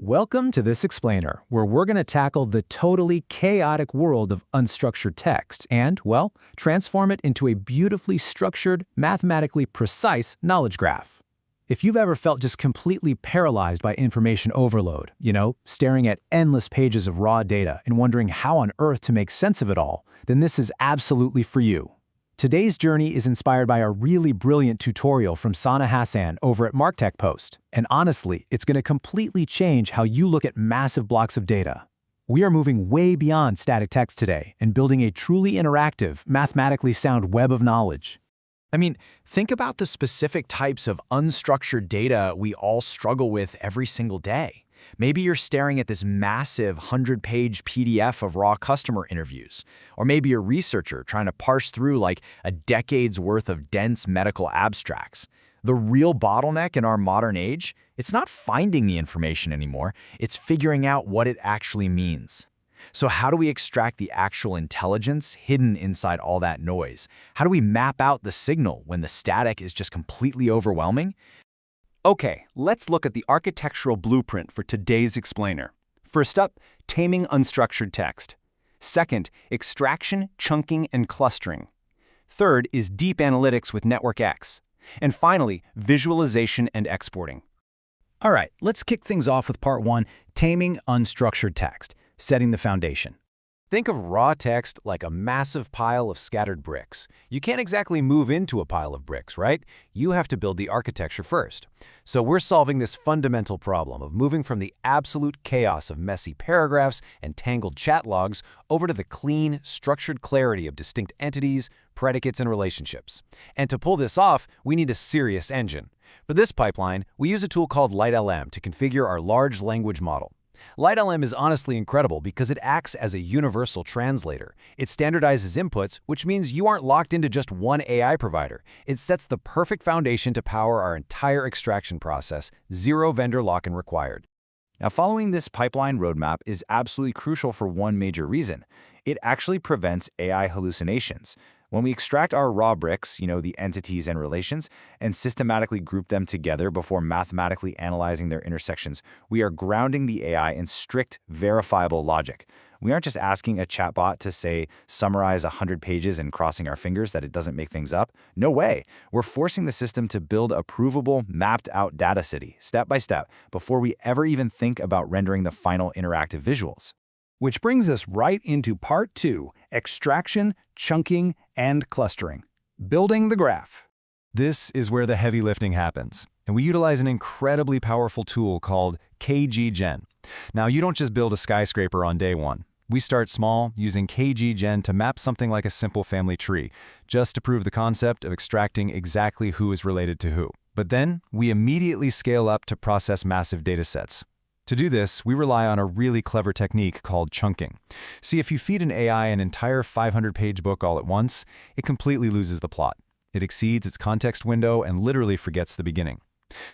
Welcome to this explainer, where we're going to tackle the totally chaotic world of unstructured text and, well, transform it into a beautifully structured, mathematically precise knowledge graph. If you've ever felt just completely paralyzed by information overload, staring at endless pages of raw data and wondering how on earth to make sense of it all, then this is absolutely for you. Today's journey is inspired by a really brilliant tutorial from Sana Hassan over at MarkTech Post, and honestly, it's going to completely change how you look at massive blocks of data. We are moving way beyond static text today and building a truly interactive, mathematically sound web of knowledge. Think about the specific types of unstructured data we all struggle with every single day. Maybe you're staring at this massive 100-page PDF of raw customer interviews. Or maybe you're a researcher trying to parse through like a decade's worth of dense medical abstracts. The real bottleneck in our modern age, it's not finding the information anymore, it's figuring out what it actually means. So how do we extract the actual intelligence hidden inside all that noise? How do we map out the signal when the static is just completely overwhelming? Okay, let's look at the architectural blueprint for today's explainer. First up, taming unstructured text. Second, extraction, chunking, and clustering. Third is deep analytics with Network X. And finally, visualization and exporting. All right, let's kick things off with part one, taming unstructured text, setting the foundation. Think of raw text like a massive pile of scattered bricks. You can't exactly move into a pile of bricks, right? You have to build the architecture first. So we're solving this fundamental problem of moving from the absolute chaos of messy paragraphs and tangled chat logs over to the clean, structured clarity of distinct entities, predicates, and relationships. And to pull this off, we need a serious engine. For this pipeline, we use a tool called LightLM to configure our large language model. LightLM is honestly incredible because it acts as a universal translator. It standardizes inputs, which means you aren't locked into just one AI provider. It sets the perfect foundation to power our entire extraction process, zero vendor lock-in required. Now, following this pipeline roadmap is absolutely crucial for one major reason. It actually prevents AI hallucinations. When we extract our raw bricks, the entities and relations, and systematically group them together before mathematically analyzing their intersections, we are grounding the AI in strict, verifiable logic. We aren't just asking a chatbot to, say, summarize 100 pages and crossing our fingers that it doesn't make things up. No way. We're forcing the system to build a provable, mapped-out data city, step by step, before we ever even think about rendering the final interactive visuals. Which brings us right into part two, extraction, chunking, and clustering. Building the graph. This is where the heavy lifting happens, and we utilize an incredibly powerful tool called KGGen. Now, you don't just build a skyscraper on day one. We start small, using KGGen to map something like a simple family tree, just to prove the concept of extracting exactly who is related to who. But then, we immediately scale up to process massive datasets. To do this, we rely on a really clever technique called chunking. See, if you feed an AI an entire 500-page book all at once, it completely loses the plot. It exceeds its context window and literally forgets the beginning.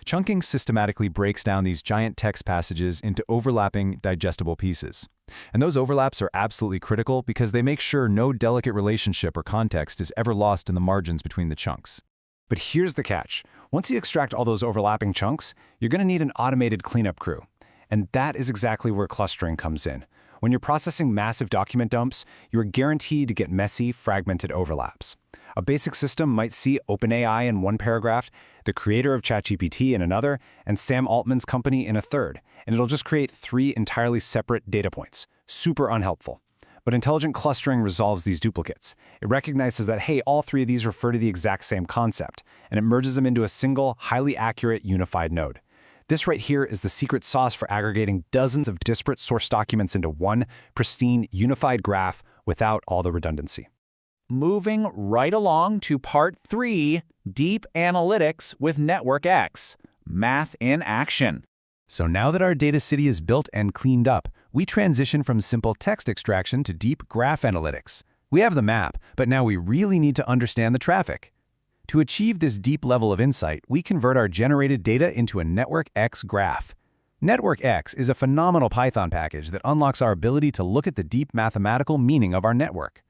Chunking systematically breaks down these giant text passages into overlapping, digestible pieces. And those overlaps are absolutely critical because they make sure no delicate relationship or context is ever lost in the margins between the chunks. But here's the catch. Once you extract all those overlapping chunks, you're going to need an automated cleanup crew. And that is exactly where clustering comes in. When you're processing massive document dumps, you are guaranteed to get messy, fragmented overlaps. A basic system might see OpenAI in one paragraph, the creator of ChatGPT in another, and Sam Altman's company in a third, and it'll just create three entirely separate data points. Super unhelpful. But intelligent clustering resolves these duplicates. It recognizes that, hey, all three of these refer to the exact same concept, and it merges them into a single, highly accurate, unified node. This right here is the secret sauce for aggregating dozens of disparate source documents into one pristine, unified graph without all the redundancy. Moving right along to part three, deep analytics with Network X, math in action. So now that our data city is built and cleaned up, we transition from simple text extraction to deep graph analytics. We have the map, but now we really need to understand the traffic. To achieve this deep level of insight, we convert our generated data into a Network X graph. Network X is a phenomenal Python package that unlocks our ability to look at the deep mathematical meaning of our network.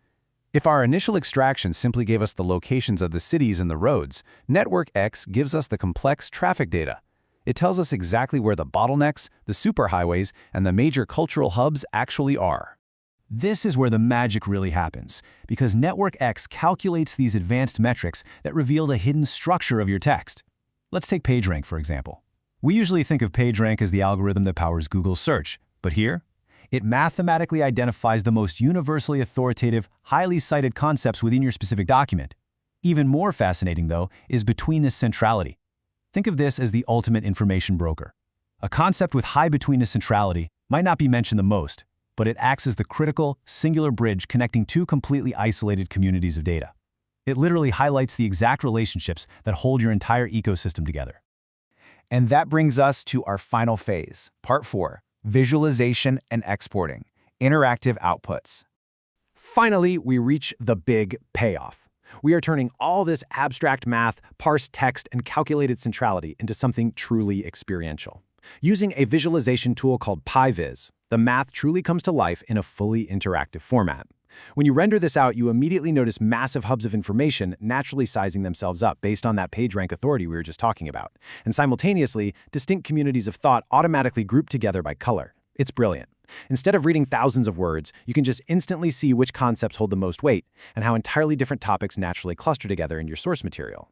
If our initial extraction simply gave us the locations of the cities and the roads, Network X gives us the complex traffic data. It tells us exactly where the bottlenecks, the superhighways, and the major cultural hubs actually are. This is where the magic really happens, because Network X calculates these advanced metrics that reveal the hidden structure of your text. Let's take PageRank, for example. We usually think of PageRank as the algorithm that powers Google's search, but here, it mathematically identifies the most universally authoritative, highly cited concepts within your specific document. Even more fascinating, though, is betweenness centrality. Think of this as the ultimate information broker. A concept with high betweenness centrality might not be mentioned the most, but it acts as the critical, singular bridge connecting two completely isolated communities of data. It literally highlights the exact relationships that hold your entire ecosystem together. And that brings us to our final phase, Part 4, Visualization and Exporting, Interactive Outputs. Finally, we reach the big payoff. We are turning all this abstract math, parsed text, and calculated centrality into something truly experiential. Using a visualization tool called PyViz, the math truly comes to life in a fully interactive format. When you render this out, you immediately notice massive hubs of information naturally sizing themselves up based on that PageRank authority we were just talking about. And simultaneously, distinct communities of thought automatically group together by color. It's brilliant. Instead of reading thousands of words, you can just instantly see which concepts hold the most weight and how entirely different topics naturally cluster together in your source material.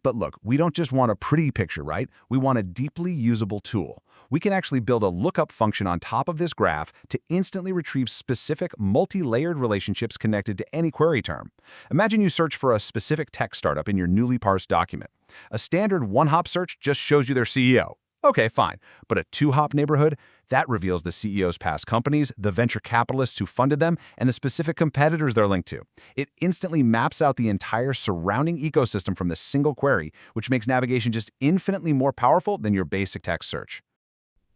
But look, we don't just want a pretty picture, right? We want a deeply usable tool. We can actually build a lookup function on top of this graph to instantly retrieve specific multi-layered relationships connected to any query term. Imagine you search for a specific tech startup in your newly parsed document. A standard one-hop search just shows you their CEO. Okay, fine. But a two-hop neighborhood, that reveals the CEO's past companies, the venture capitalists who funded them, and the specific competitors they're linked to. It instantly maps out the entire surrounding ecosystem from this single query, which makes navigation just infinitely more powerful than your basic text search.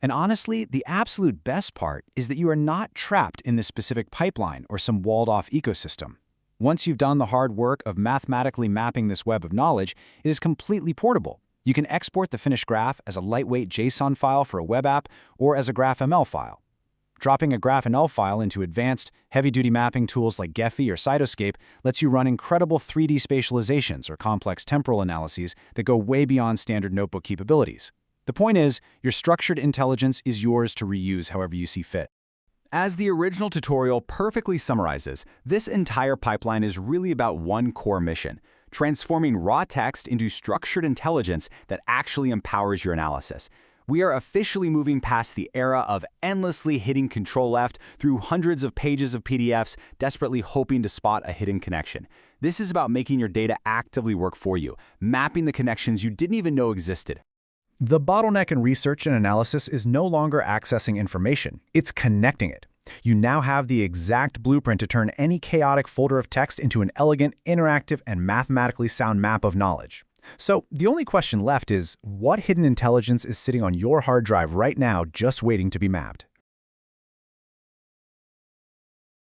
And honestly, the absolute best part is that you are not trapped in this specific pipeline or some walled-off ecosystem. Once you've done the hard work of mathematically mapping this web of knowledge, it is completely portable. You can export the finished graph as a lightweight JSON file for a web app or as a GraphML file. Dropping a GraphML file into advanced, heavy-duty mapping tools like Gephi or Cytoscape lets you run incredible 3D spatializations or complex temporal analyses that go way beyond standard notebook capabilities. The point is, your structured intelligence is yours to reuse however you see fit. As the original tutorial perfectly summarizes, this entire pipeline is really about one core mission: transforming raw text into structured intelligence that actually empowers your analysis. We are officially moving past the era of endlessly hitting Control-F through hundreds of pages of PDFs, desperately hoping to spot a hidden connection. This is about making your data actively work for you, mapping the connections you didn't even know existed. The bottleneck in research and analysis is no longer accessing information, it's connecting it. You now have the exact blueprint to turn any chaotic folder of text into an elegant, interactive, and mathematically sound map of knowledge. So the only question left is, what hidden intelligence is sitting on your hard drive right now just waiting to be mapped?